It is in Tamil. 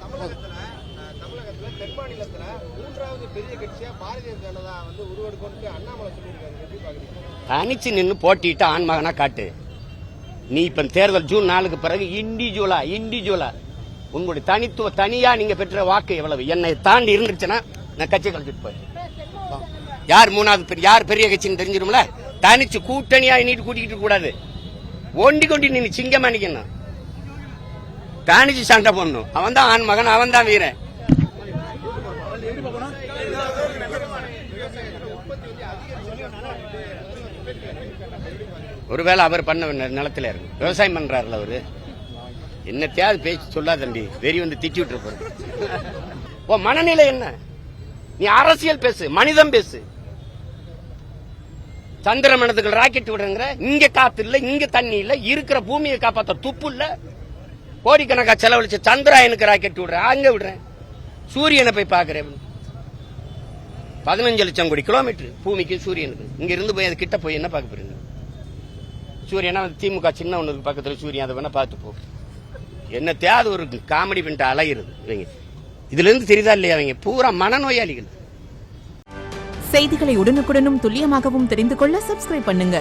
தமிழகத்துல தென் மாநிலத்துல மூன்றாவது பெரிய கட்சியா பாரதிய ஜனதா உருவெடுக்கும் அண்ணாமலை சொல்லியிருக்காரு. எப்படி பாக்குறீங்க? தனிச்சு நின்று போட்டிட்டு ஆண்மகனா காட்டு. நீ இப்ப தேர்தல் ஜூன் 4க்கு பிறகு இண்டிவிஜுவலா உங்களுடைய தனித்துவ தனியா நீங்க பெற்ற வாக்கு எவ்வளவு என்னை தாண்டி இருந்துச்சுன்னா நான் கட்சி கழிச்சிட்டு போய் யார் மூணாவது யார் பெரிய கட்சின்னு தெரிஞ்சிடும்ல. தனிச்சு கூட்டணியா நீட்டு கூட்டிக்கிட்டு கூடாது. ஒண்டி கொண்டி நீ சிங்கமா நிக்கணும். தனிச்சு சண்டை போடணும். அவன் தான் ஆண் மகன், அவன் தான் வீரன். ஒருவேளை அவர் பண்ண நிலத்துல இருக்கு விவசாயம் பண்றாருல அவரு. என்னத்தையாவது பேச்சு சொல்லாத தம்பி, வெறி திட்டி விட்டு இருப்பாரு. ஓ மனநிலை என்ன? நீ அரசியல் பேசு, மனிதம் பேசு. சந்திரமனத்துக்கு ராக்கெட் விடுங்கிற, இங்க காத்து இல்ல, இங்க தண்ணி இல்ல, இருக்கிற பூமியை காப்பாத்த துப்பு இல்ல. கோடிக்கணக்கா செலவழிச்சு சந்திராயனுக்கு ராக்கெட் விடுறேன், அங்க விடுறேன். சூரியனை போய் பாக்குறேன். 15 லட்சம் கோடி கிலோமீட்டர் பூமிக்கு சூரியனுக்கு. இங்க இருந்து போய் அது கிட்ட போய் என்ன பார்க்க போறீங்க? சூரியனா திமுக சின்ன ஒண்ணுக்கு பக்கத்துல சூரியன், அதை வேணா பார்த்து போ. என்ன தேவை ஒரு காமெடி பண்ணிட்டு அலைகிறது இவங்க. இதுல இருந்து தெரியுதா இல்லையா? அவங்க பூரா மனநோயாளிகள். செய்திகளை உடனுக்குடனும் துல்லியமாகவும் தெரிந்து கொள்ள சப்ஸ்கிரைப் பண்ணுங்க.